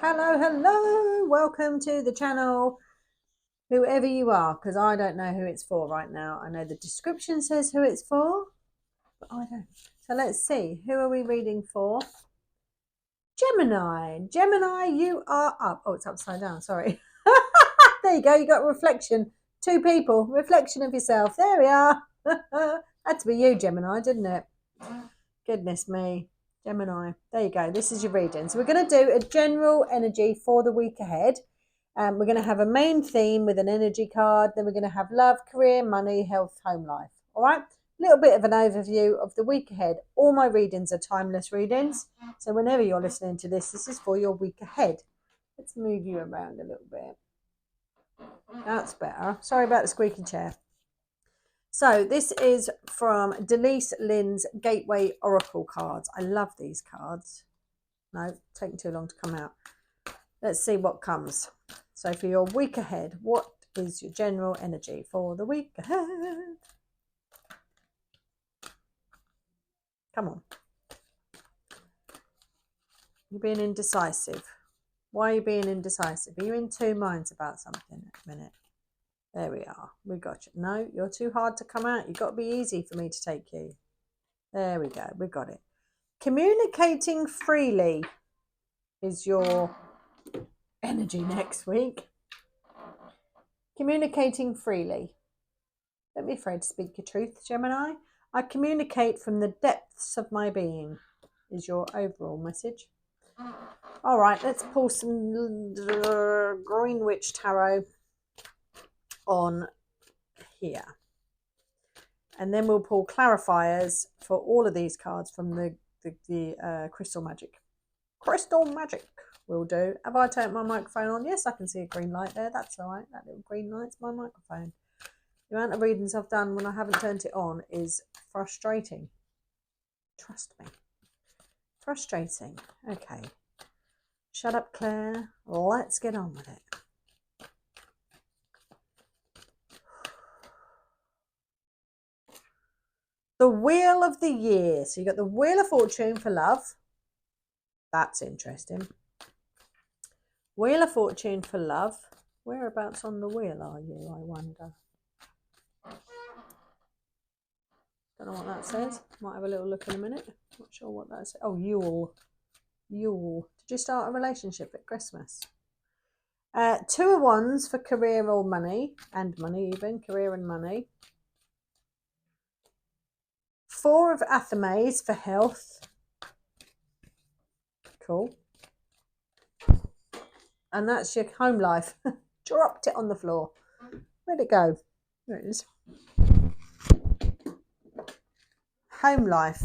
Hello, welcome to the channel, whoever you are, because I don't know who it's for right now. I know the description says who it's for, but I don't. So let's see, who are we reading for? Gemini, you are up. Oh, it's upside down, sorry. There you go, you got a reflection. Two people, reflection of yourself. There we are. Had to be you, Gemini, didn't it? Goodness me. Gemini. There you go. This is your reading. So we're going to do a general energy for the week ahead. We're going to have a main theme with an energy card. Then we're going to have love, career, money, health, home life. All right. A little bit of an overview of the week ahead. All my readings are timeless readings. So whenever you're listening to this, this is for your week ahead. Let's move you around a little bit. That's better. Sorry about the squeaky chair. So this is from Delise Lynn's Gateway Oracle cards. I love these cards. No, it's taking too long to come out. Let's see what comes. So for your week ahead, what is your general energy for the week ahead? Come on. You're being indecisive. Why are you being indecisive? Are you in two minds about something at the minute? There we are. We got you. No, you're too hard to come out. You've got to be easy for me to take you. There we go. We got it. Communicating freely is your energy next week. Communicating freely. Don't be afraid to speak your truth, Gemini. I communicate from the depths of my being is your overall message. All right, let's pull some Greenwich Tarot on here. And then we'll pull clarifiers for all of these cards from the Crystal Magic. Crystal Magic will do. Have I turned my microphone on? Yes, I can see a green light there. That's all right. That little green light's my microphone. The amount of readings I've done when I haven't turned it on is frustrating. Trust me. Frustrating. Okay. Shut up, Claire. Let's get on with it. The Wheel of the Year. So you got the Wheel of Fortune for love. That's interesting. Wheel of Fortune for love. Whereabouts on the wheel are you, I wonder? Don't know what that says. Might have a little look in a minute. Not sure what that says. Oh, Yule. Yule. Did you start a relationship at Christmas? Two of Wands for career or money. And money even. Career and money. Four of Athames for health. Cool. And that's your home life. Dropped it on the floor. Where'd it go? There it is. Home life.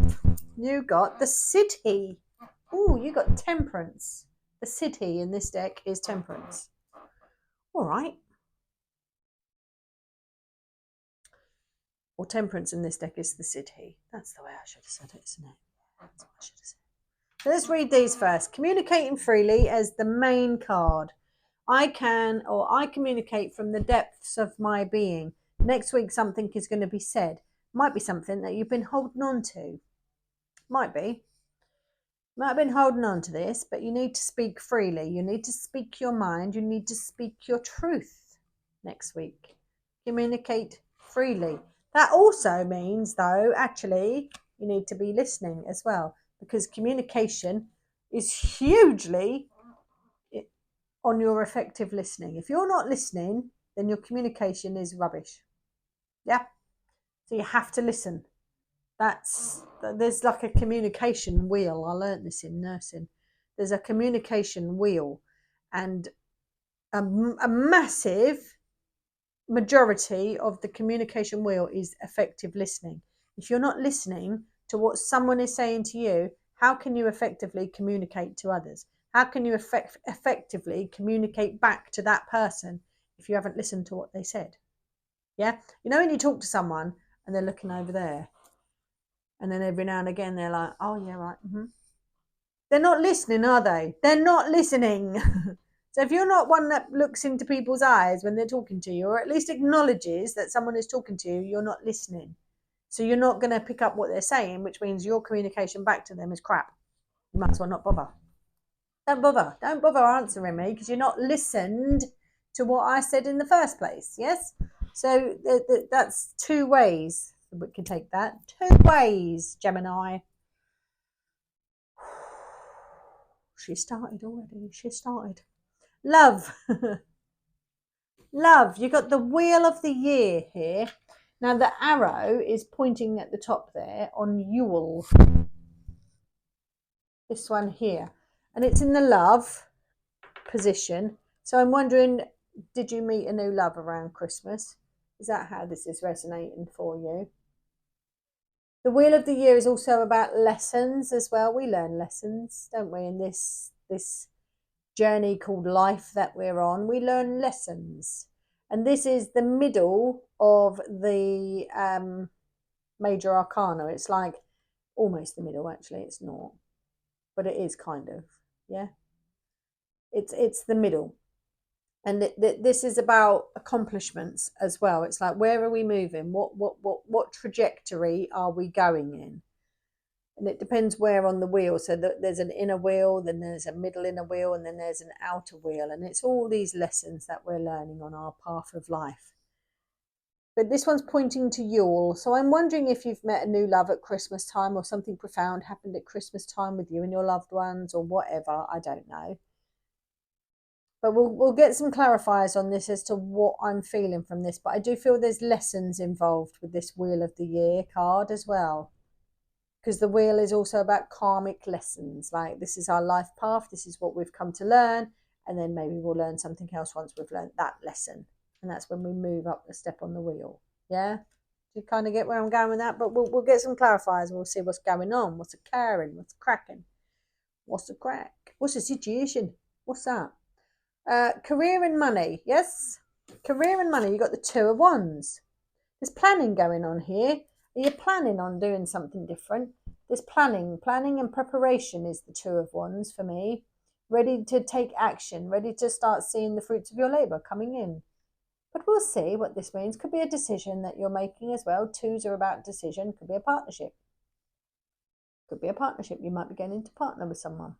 You got the City. Oh, you got Temperance. The City in this deck is Temperance. All right. Or Temperance in this deck is the City. That's the way I should have said it, isn't it? That's what I should have said. So let's read these first. Communicating freely as the main card. I communicate from the depths of my being. Next week, something is going to be said. Might be something that you've been holding on to. Might be. Might have been holding on to this, but you need to speak freely. You need to speak your mind. You need to speak your truth next week. Communicate freely. That also means, though, actually, you need to be listening as well, because communication is hugely on your effective listening. If you're not listening, then your communication is rubbish. Yeah? So you have to listen. There's like a communication wheel. I learned this in nursing. There's a communication wheel, and a massive majority of the communication wheel is effective listening. If you're not listening to what someone is saying to you, how can you effectively communicate to others? How can you effectively communicate back to that person if you haven't listened to what they said? Yeah? You know when you talk to someone and they're looking over there, and then every now and again they're like, oh yeah, right. Mm-hmm. They're not listening, are they? They're not listening. So if you're not one that looks into people's eyes when they're talking to you, or at least acknowledges that someone is talking to you, you're not listening. So you're not going to pick up what they're saying, which means your communication back to them is crap. You might as well not bother. Don't bother answering me, because you're not listened to what I said in the first place. Yes, so that's two ways we can take that. Two ways, Gemini. She started already. She started. Love. Love. You got the wheel of the year here. Now the arrow is pointing at the top there on Yule. This one here. And it's in the love position. So I'm wondering, did you meet a new love around Christmas? Is that how this is resonating for you? The wheel of the year is also about lessons as well. We learn lessons, don't we, in this journey called life that we're on. We learn lessons. And this is the middle of the major arcana. It's like almost the middle, actually. It's not, but it is kind of, yeah. It's the middle. And this is about accomplishments as well. It's like, where are we moving? What trajectory are we going in? And it depends where on the wheel. So there's an inner wheel, then there's a middle inner wheel, and then there's an outer wheel. And it's all these lessons that we're learning on our path of life. But this one's pointing to Yule. So I'm wondering if you've met a new love at Christmas time, or something profound happened at Christmas time with you and your loved ones, or whatever. I don't know. But we'll get some clarifiers on this as to what I'm feeling from this. But I do feel there's lessons involved with this Wheel of the Year card as well. Because the wheel is also about karmic lessons. Like, this is our life path. This is what we've come to learn. And then maybe we'll learn something else once we've learned that lesson. And that's when we move up the step on the wheel. Yeah? Do you kind of get where I'm going with that? But we'll get some clarifiers and we'll see what's going on. What's occurring? What's cracking? What's the crack? What's the situation? What's that? Career and money. Yes? Career and money. You've got the Two of Wands. There's planning going on here. Are you planning on doing something different? There's planning and preparation is the Two of Wands for me. Ready to take action, ready to start seeing the fruits of your labour coming in. But we'll see what this means. Could be a decision that you're making as well. Twos are about decision. Could be a partnership. Could be a partnership. You might be getting to partner with someone.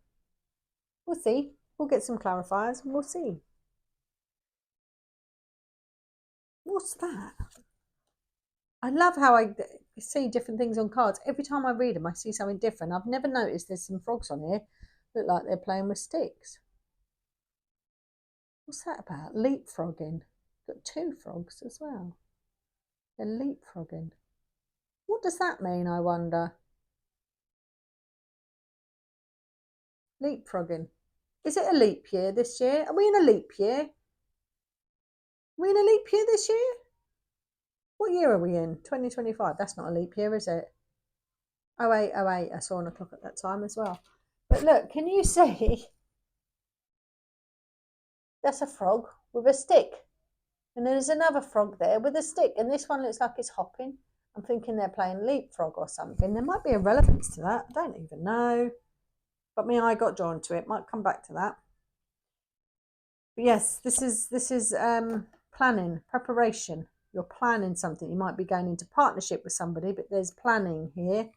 We'll see. We'll get some clarifiers and we'll see. What's that? I love how I see different things on cards. Every time I read them, I see something different. I've never noticed there's some frogs on here. Look like they're playing with sticks. What's that about? Leapfrogging. Got two frogs as well. They're leapfrogging. What does that mean, I wonder? Leapfrogging. Is it a leap year this year? Are we in a leap year? Are we in a leap year this year? What year are we in? 2025. That's not a leap year, is it? 08, 08. I saw an o'clock at that time as well. But look, can you see? That's a frog with a stick. And there's another frog there with a stick. And this one looks like it's hopping. I'm thinking they're playing leapfrog or something. There might be a relevance to that. I don't even know. But my eye got drawn to it. Might come back to that. But yes, this is planning, preparation. You're planning something. You might be going into partnership with somebody, but there's planning here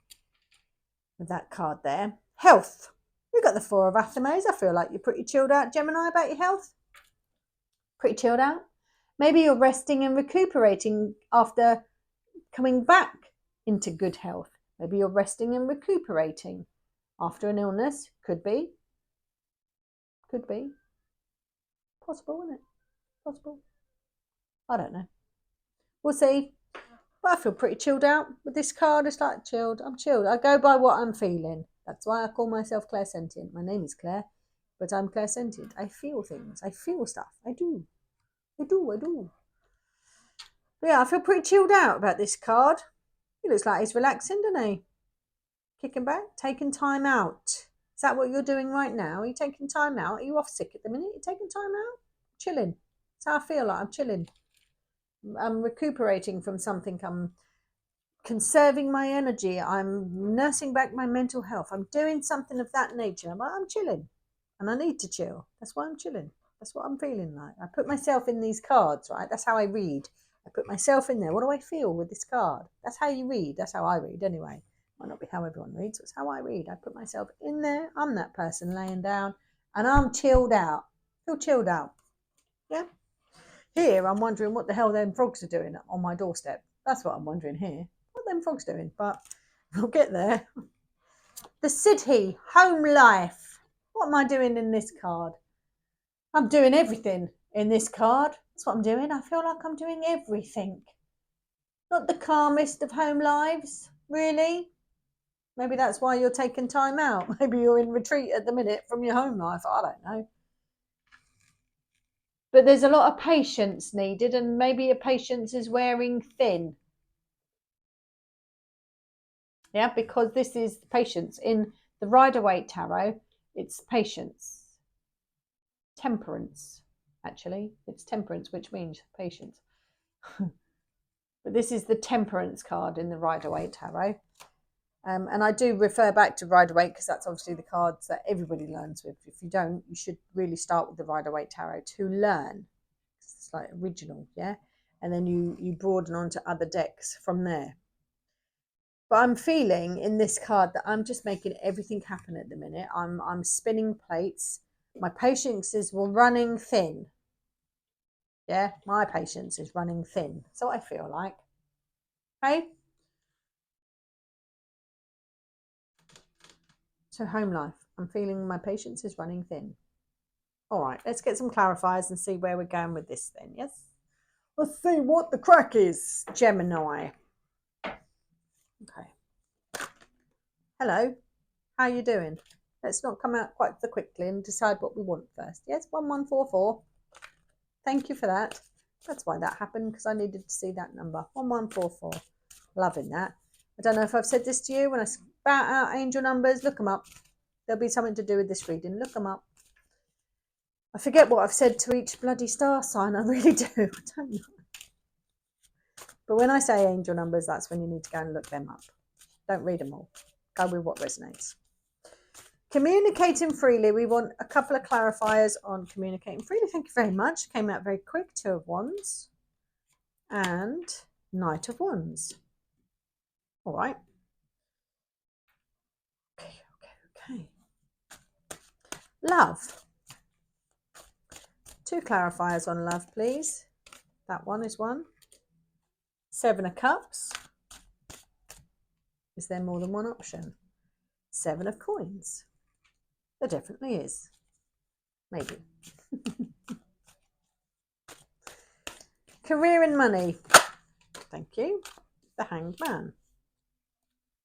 with that card there. Health. We've got the Four of Athames. I feel like you're pretty chilled out, Gemini, about your health. Pretty chilled out. Maybe you're resting and recuperating after coming back into good health. Maybe you're resting and recuperating after an illness. Could be. Could be. Possible, isn't it? Possible. I don't know. We'll see. But I feel pretty chilled out with this card. It's like chilled. I'm chilled. I go by what I'm feeling. That's why I call myself clairsentient. My name is Claire, but I'm clairsentient. I feel things. I feel stuff. I do. I do. But yeah, I feel pretty chilled out about this card. He looks like he's relaxing, doesn't he? Kicking back, taking time out. Is that what you're doing right now? Are you taking time out? Are you off sick at the minute? Are you taking time out? Chilling. That's how I feel like. I'm chilling. I'm recuperating from something. I'm conserving my energy. I'm nursing back my mental health. I'm doing something of that nature. I'm chilling. And I need to chill. That's why I'm chilling. That's what I'm feeling like. I put myself in these cards, right? That's how I read. I put myself in there. What do I feel with this card? That's how you read. That's how I read anyway. Might not be how everyone reads. It's how I read. I put myself in there. I'm that person laying down and I'm chilled out. Feel chilled out. Yeah. Here, I'm wondering what the hell them frogs are doing on my doorstep. That's what I'm wondering here. What are them frogs doing? But we'll get there. The city, home life. What am I doing in this card? I'm doing everything in this card. That's what I'm doing. I feel like I'm doing everything. Not the calmest of home lives, really. Maybe that's why you're taking time out. Maybe you're in retreat at the minute from your home life. I don't know. But there's a lot of patience needed, and maybe your patience is wearing thin. Yeah, because this is patience. In the Rider-Waite Tarot, it's patience. Temperance, actually. It's temperance, which means patience. But this is the Temperance card in the Rider-Waite Tarot. And I do refer back to Rider-Waite because that's obviously the cards that everybody learns with. If you don't, you should really start with the Rider-Waite Tarot to learn. It's like original, yeah? And then you broaden onto other decks from there. But I'm feeling in this card that I'm just making everything happen at the minute. I'm spinning plates. My patience is running thin. Yeah, my patience is running thin. That's what I feel like. Okay? So home life. I'm feeling my patience is running thin. All right, let's get some clarifiers and see where we're going with this then, yes? Let's see what the crack is, Gemini. Okay. Hello, how you doing? Let's not come out quite so quickly and decide what we want first. Yes, 1144. Thank you for that. That's why that happened, because I needed to see that number. 1144. Loving that. I don't know if I've said this to you. When I spout out angel numbers, look them up. There'll be something to do with this reading. Look them up. I forget what I've said to each bloody star sign. I really do. I don't know. But when I say angel numbers, that's when you need to go and look them up. Don't read them all. Go with what resonates. Communicating freely. We want a couple of clarifiers on communicating freely. Thank you very much. Came out very quick. 2 of Wands and Knight of Wands. All right. Okay. Love. 2 clarifiers on love, please. That one is one. 7 of Cups. Is there more than one option? 7 of Coins. There definitely is. Maybe. Career and money. Thank you. The Hanged Man.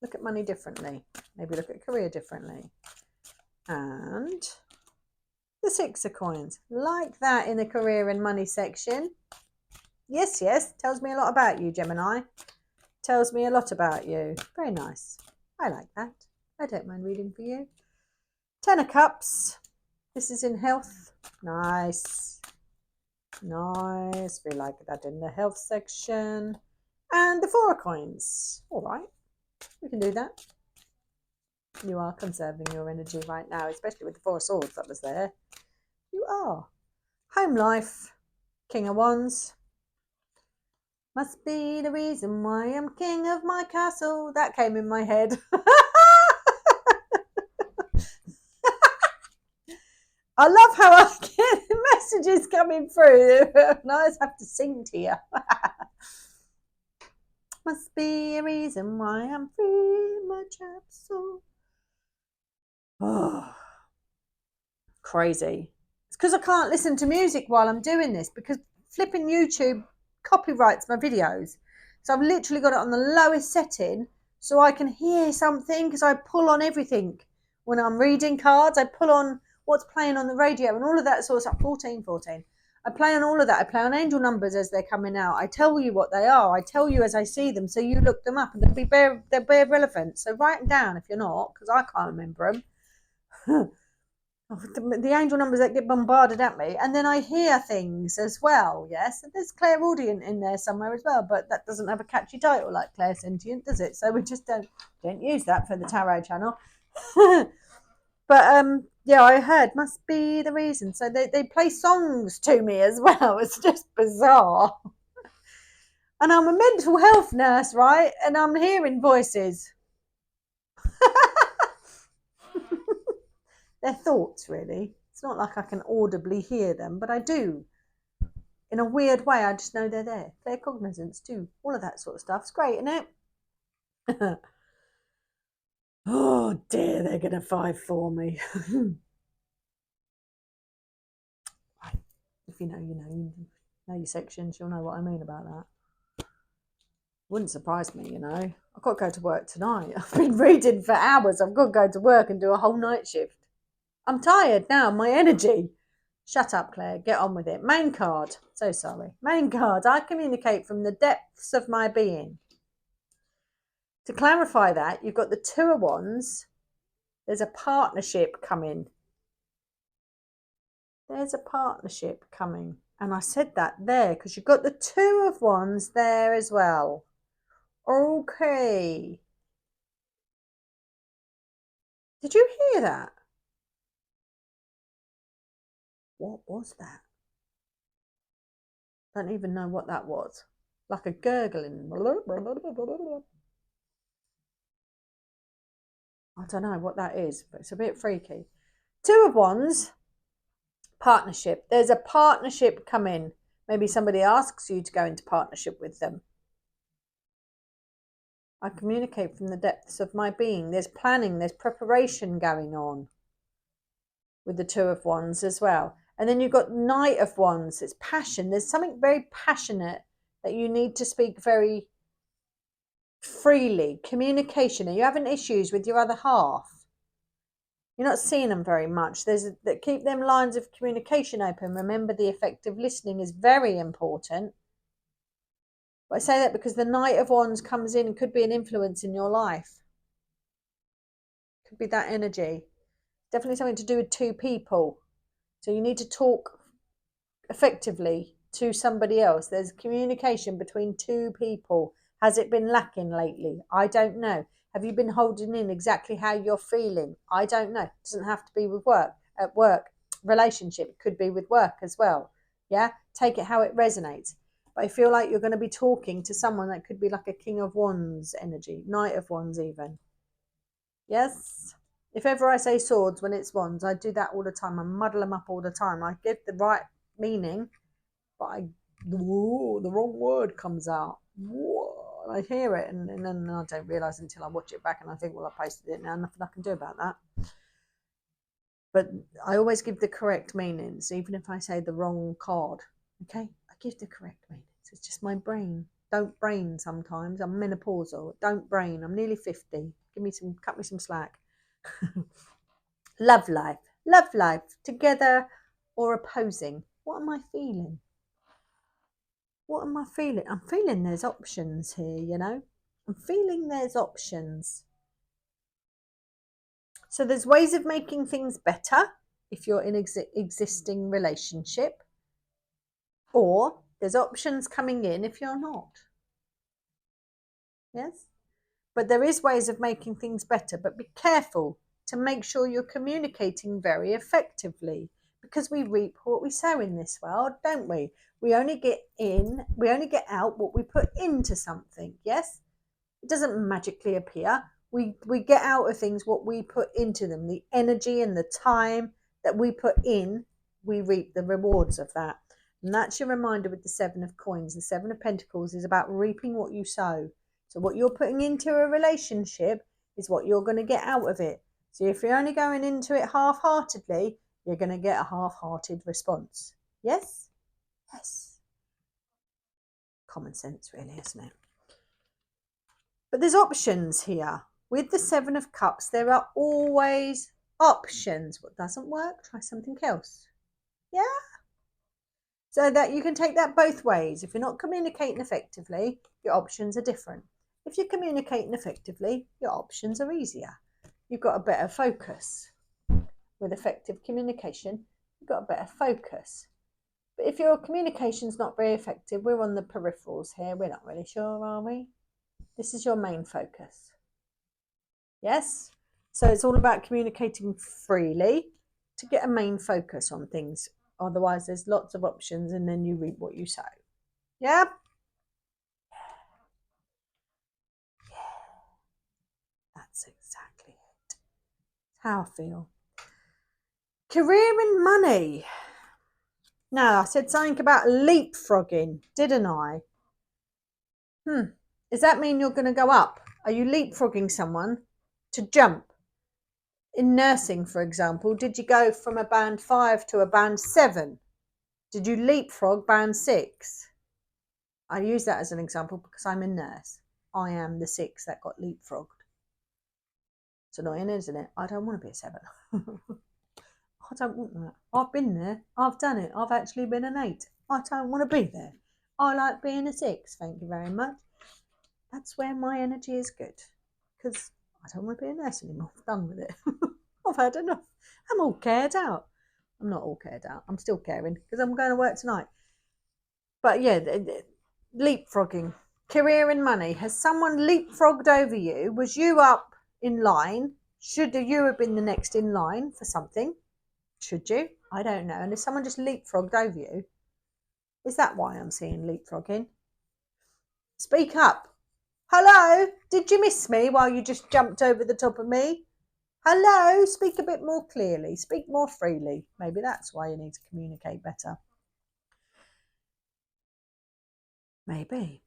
Look at money differently. Maybe look at career differently. And the 6 of Coins. Like that in the career and money section. Yes, yes. Tells me a lot about you, Gemini. Tells me a lot about you. Very nice. I like that. I don't mind reading for you. 10 of Cups. This is in health. Nice. Nice. We like that in the health section. And the 4 of Coins. All right. We can do that. You are conserving your energy right now, especially with the 4 of Swords that was there. You are. Home life. King of Wands. Must be the reason why I'm king of my castle. That came in my head. I love how I get messages coming through. And I just have to sing to you. Must be a reason why I'm free in my castle. Oh, crazy. It's because I can't listen to music while I'm doing this, because flipping YouTube copyrights my videos. So I've literally got it on the lowest setting so I can hear something, because I pull on everything. When I'm reading cards, I pull on what's playing on the radio and all of that sort of stuff. 14. I play on all of that. I play on angel numbers as they're coming out. I tell you what they are. I tell you as I see them, so you look them up, and they'll be relevant. So write them down if you're not, because I can't remember them. The angel numbers that get bombarded at me, and then I hear things as well. Yes, and there's clairaudient in there somewhere as well, but that doesn't have a catchy title like clairsentient, does it? So we just don't use that for the tarot channel. But yeah, I heard must be the reason. So they play songs to me as well. It's just bizarre. And I'm a mental health nurse, right? And I'm hearing voices. They're thoughts, really. It's not like I can audibly hear them, but I do. In a weird way, I just know they're there. Claircognizance too. All of that sort of stuff. It's great, isn't it? Oh dear, they're going to fight for me. If you know your sections, you'll know what I mean about that. Wouldn't surprise me, I've got to go to work tonight. I've been reading for hours. I've got to go to work and do a whole night shift. I'm tired now, my energy. Shut up, Claire. Get on with it. Main card. So sorry. Main card. I communicate from the depths of my being. To clarify that, you've got the Two of Wands. There's a partnership coming. There's a partnership coming. And I said that there because you've got the Two of Wands there as well. Okay. Did you hear that? What was that? I don't even know what that was. Like a gurgling. I don't know what that is, but it's a bit freaky. Two of Wands, partnership. There's a partnership coming. Maybe somebody asks you to go into partnership with them. I communicate from the depths of my being. There's planning, there's preparation going on with the Two of Wands as well. And then you've got Knight of Wands. It's passion. There's something very passionate that you need to speak very freely. Communication. Are you having issues with your other half? You're not seeing them very much. Keep them lines of communication open. Remember, the effective listening is very important. But I say that because the Knight of Wands comes in and could be an influence in your life. Could be that energy. Definitely something to do with two people. So you need to talk effectively to somebody else. There's communication between two people. Has it been lacking lately? I don't know. Have you been holding in exactly how you're feeling? I don't know. It doesn't have to be with work. At work, relationship, it could be with work as well. Yeah, take it how it resonates. But I feel like you're going to be talking to someone that could be like a King of Wands energy, Knight of Wands even. Yes. If ever I say swords when it's wands, I do that all the time. I muddle them up all the time. I give the right meaning, but the wrong word comes out. I hear it and then I don't realise until I watch it back and I think, well, I posted it now, nothing I can do about that. But I always give the correct meanings, even if I say the wrong card. Okay, I give the correct meanings. It's just my brain. Don't brain sometimes. I'm menopausal. Don't brain. I'm nearly 50. Cut me some slack. Love life. Love life. Together or opposing. What am I feeling? What am I feeling? I'm feeling there's options here, I'm feeling there's options. So there's ways of making things better if you're in existing relationship, or there's options coming in if you're not. Yes? But there is ways of making things better, but be careful to make sure you're communicating very effectively, because we reap what we sow in this world, don't we? We only get out what we put into something. Yes? It doesn't magically appear. We get out of things what we put into them. The energy and the time that we put in, we reap the rewards of that. And that's your reminder with the Seven of Coins. The Seven of Pentacles is about reaping what you sow. So what you're putting into a relationship is what you're going to get out of it. So if you're only going into it half-heartedly, you're going to get a half-hearted response. Yes? Yes. Common sense, really, isn't it? But there's options here. With the Seven of Cups, there are always options. What doesn't work, try something else. Yeah? So that you can take that both ways. If you're not communicating effectively, your options are different. If you're communicating effectively, your options are easier. You've got a better focus. With effective communication, you've got a better focus. But if your communication's not very effective, we're on the peripherals here. We're not really sure, are we? This is your main focus. Yes? So it's all about communicating freely to get a main focus on things. Otherwise, there's lots of options and then you reap what you sow. Yeah? That's exactly it. How I feel. Career and money. Now, I said something about leapfrogging, didn't I? Does that mean you're going to go up? Are you leapfrogging someone to jump? In nursing, for example, did you go from a band 5 to a band 7? Did you leapfrog band 6? I use that as an example because I'm a nurse. I am the 6 that got leapfrogged. It's annoying, isn't it? I don't want to be a 7. I don't want that. I've been there. I've done it. I've actually been an 8. I don't want to be there. I like being a 6. Thank you very much. That's where my energy is good. Because I don't want to be a nurse anymore. I'm done with it. I've had enough. I'm all cared out. I'm not all cared out. I'm still caring because I'm going to work tonight. But yeah, leapfrogging. Career and money. Has someone leapfrogged over you? Was you up in line? Should you have been the next in line for something? Should you? I don't know. And if someone just leapfrogged over you, is that why I'm seeing leapfrogging? Speak up. Hello? Did you miss me while you just jumped over the top of me? Hello? Speak a bit more clearly. Speak more freely. Maybe that's why you need to communicate better. Maybe.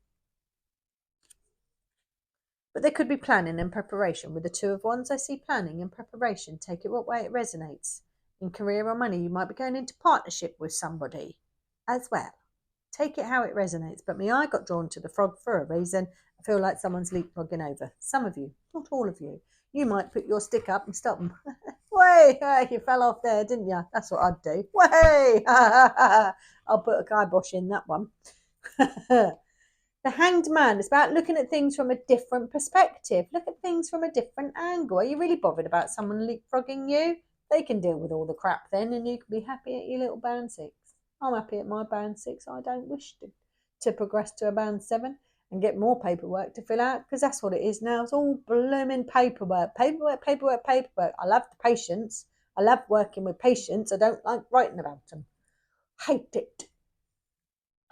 But there could be planning and preparation. With the 2 of Wands, I see planning and preparation. Take it what way it resonates. In career or money, you might be going into partnership with somebody as well. Take it how it resonates. But me, I got drawn to the frog for a reason. I feel like someone's leapfrogging over. Some of you, not all of you. You might put your stick up and stop them. Way, you fell off there, didn't you? That's what I'd do. Way, I'll put a kibosh in that one. The Hanged Man is about looking at things from a different perspective. Look at things from a different angle. Are you really bothered about someone leapfrogging you? They can deal with all the crap then, and you can be happy at your little band 6. I'm happy at my band 6. I don't wish to progress to a band 7 and get more paperwork to fill out, because that's what it is now. It's all blooming paperwork. Paperwork. I love the patients. I love working with patients. I don't like writing about them. Hate it.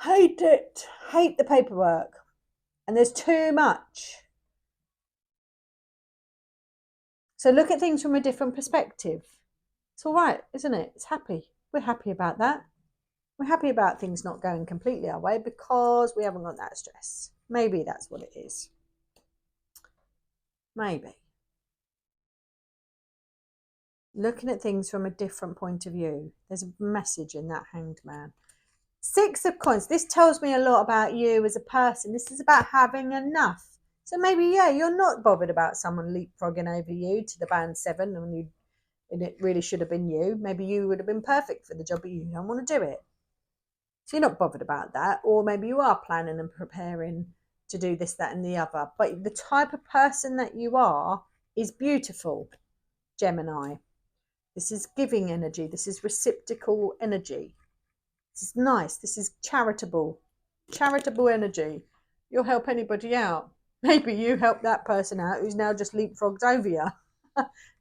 Hate the paperwork. And there's too much. So look at things from a different perspective. It's all right, isn't it? It's happy. We're happy about that. We're happy about things not going completely our way because we haven't got that stress. Maybe that's what it is. Maybe. Looking at things from a different point of view. There's a message in that Hanged Man. 6 of Coins. This tells me a lot about you as a person. This is about having enough. So maybe, yeah, you're not bothered about someone leapfrogging over you to the band 7 and it really should have been you. Maybe you would have been perfect for the job, but you don't want to do it. So you're not bothered about that. Or maybe you are planning and preparing to do this, that, and the other. But the type of person that you are is beautiful, Gemini. This is giving energy. This is reciprocal energy. This is nice. This is charitable energy. You'll help anybody out. Maybe you help that person out who's now just leapfrogged over you.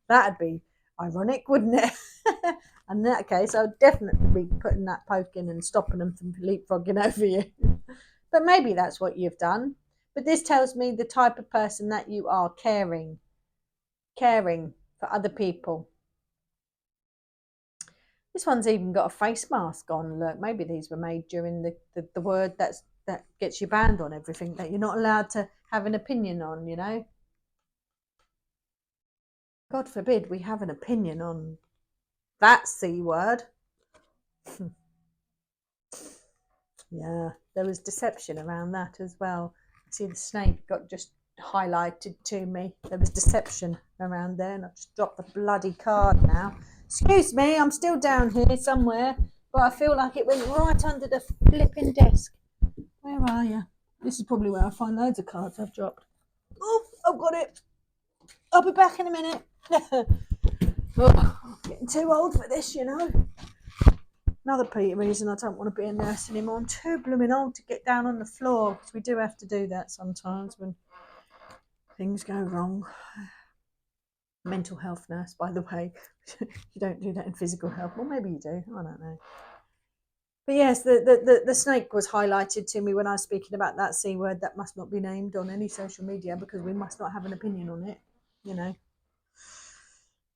That'd be ironic, wouldn't it? In that case, I would definitely be putting that poke in and stopping them from leapfrogging over you. But maybe that's what you've done. But this tells me the type of person that you are, caring for other people. This one's even got a face mask on. Look, maybe these were made during the word that gets you banned on everything, that you're not allowed to have an opinion on, you know. God forbid we have an opinion on that C word. Yeah, there was deception around that as well. See, the snake got just highlighted to me. There was deception around there, and I just dropped the bloody card now. Excuse me, I'm still down here somewhere, but I feel like it went right under the flipping desk. Where are you? This is probably where I find loads of cards I've dropped. Oh, I've got it. I'll be back in a minute. Oh, I'm getting too old for this, you know. Another reason I don't want to be a nurse anymore. I'm too blooming old to get down on the floor, because we do have to do that sometimes when things go wrong. Mental health nurse, by the way. You don't do that in physical health. Well, maybe you do. I don't know. But yes, the snake was highlighted to me when I was speaking about that C word that must not be named on any social media, because we must not have an opinion on it, you know.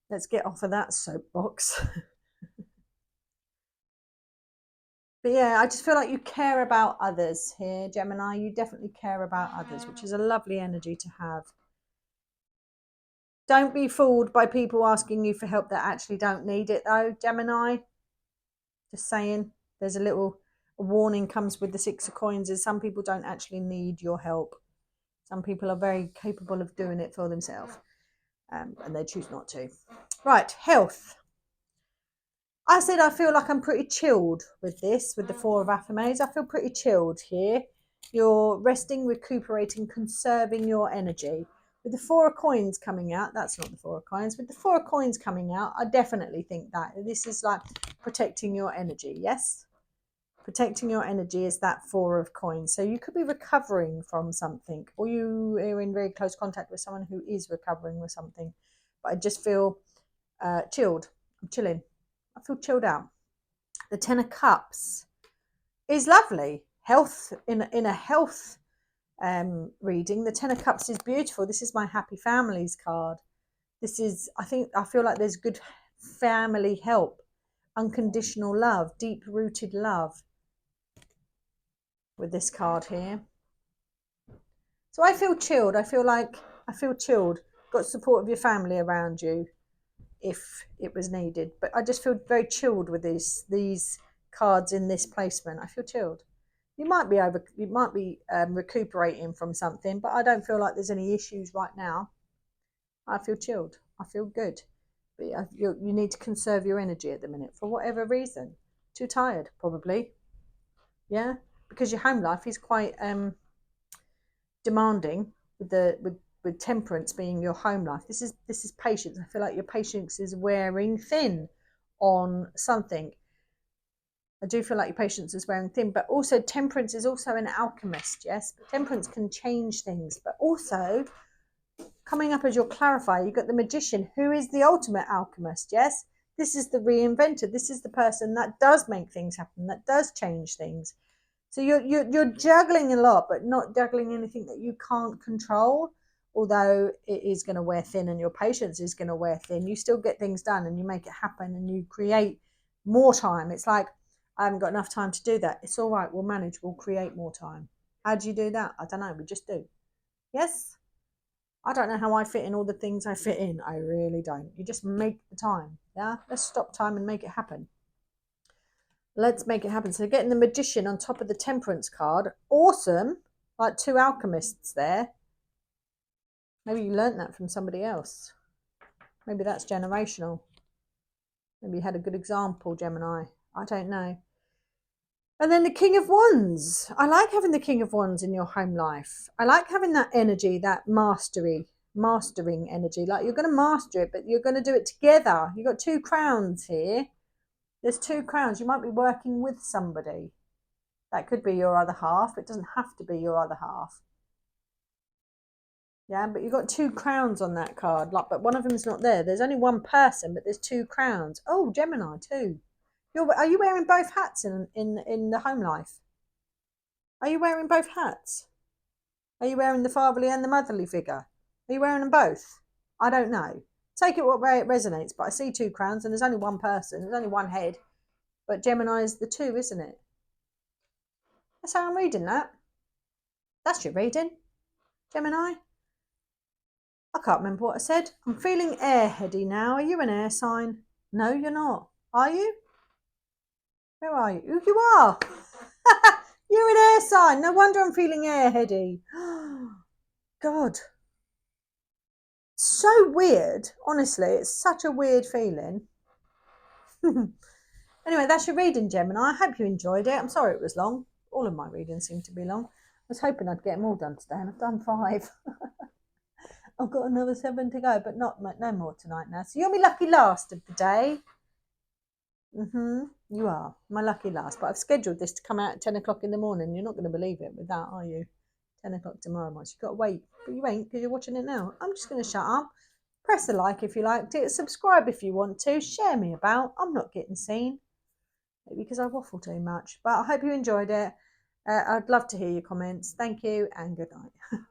Let's get off of that soapbox. But yeah, I just feel like you care about others here, Gemini. You definitely care about others, which is a lovely energy to have. Don't be fooled by people asking you for help that actually don't need it, though, Gemini. Just saying, there's a little warning comes with the Six of Coins is some people don't actually need your help. Some people are very capable of doing it for themselves, and they choose not to. Right, health. I said I feel like I'm pretty chilled with this, with the Four of Affirmations. I feel pretty chilled here. You're resting, recuperating, conserving your energy. With the Four of Coins coming out, that's not the Four of Coins. With the Four of Coins coming out, I definitely think that this is like protecting your energy. Yes? Protecting your energy is that Four of Coins. So you could be recovering from something, or you are in very close contact with someone who is recovering with something. But I just feel chilled. I'm chilling. I feel chilled out. The Ten of Cups is lovely. Health in a health reading. The Ten of Cups is beautiful. This is my Happy Families card. This is, I feel like there's good family help, unconditional love, deep rooted love with this card here. So I feel chilled. I feel chilled. Got support of your family around you if it was needed. But I just feel very chilled with these cards in this placement. I feel chilled. You might be recuperating from something, but I don't feel like there's any issues right now. I feel chilled. I feel good. But you need to conserve your energy at the minute for whatever reason. Too tired, probably. Yeah, because your home life is quite demanding with temperance being your home life. This is patience. I feel like your patience is wearing thin on something. I do feel like your patience is wearing thin, but also temperance is also an alchemist. Yes, but temperance can change things, but also coming up as your clarifier, you've got the magician, who is the ultimate alchemist. Yes, this is the reinventor. This is the person that does make things happen, that does change things. So you're juggling a lot, but not juggling anything that you can't control. Although it is going to wear thin, and your patience is going to wear thin, you still get things done, and you make it happen, and you create more time. It's like, I haven't got enough time to do that. It's all right. We'll manage. We'll create more time. How do you do that? I don't know. We just do. Yes. I don't know how I fit in all the things I fit in. I really don't. You just make the time. Yeah. Let's stop time and make it happen. Let's make it happen. So getting the magician on top of the temperance card. Awesome. Like two alchemists there. Maybe you learnt that from somebody else. Maybe that's generational. Maybe you had a good example, Gemini. I don't know. And then the King of Wands. I like having the King of Wands in your home life. I like having that energy, that mastering energy. Like you're going to master it, but you're going to do it together. You've got two crowns here. There's two crowns. You might be working with somebody. That could be your other half. It doesn't have to be your other half. Yeah, but you've got two crowns on that card. Like, but one of them is not there. There's only one person, but there's two crowns. Oh, Gemini too. Are you wearing both hats in the home life? Are you wearing both hats? Are you wearing the fatherly and the motherly figure? Are you wearing them both? I don't know. Take it what way it resonates, but I see two crowns and there's only one person. There's only one head. But Gemini is the two, isn't it? That's how I'm reading that. That's your reading, Gemini. I can't remember what I said. I'm feeling airheady now. Are you an air sign? No, you're not. Are you? Where are you? You are. You're an air sign. No wonder I'm feeling airheady. God. So weird. Honestly, it's such a weird feeling. Anyway, that's your reading, Gemini. I hope you enjoyed it. I'm sorry it was long. All of my readings seem to be long. I was hoping I'd get them all done today, and I've done 5. I've got another 7 to go, but no more tonight now. So you're my lucky last of the day. You are my lucky last. But I've scheduled this to come out at 10 o'clock in the morning. You're not going to believe it with that, are you? 10 o'clock tomorrow night. You've got to wait. But you ain't, because you're watching it now. I'm just going to shut up. Press a like if you liked it. Subscribe if you want to. Share me about. I'm not getting seen. Maybe because I waffle too much. But I hope you enjoyed it. I'd love to hear your comments. Thank you and good night.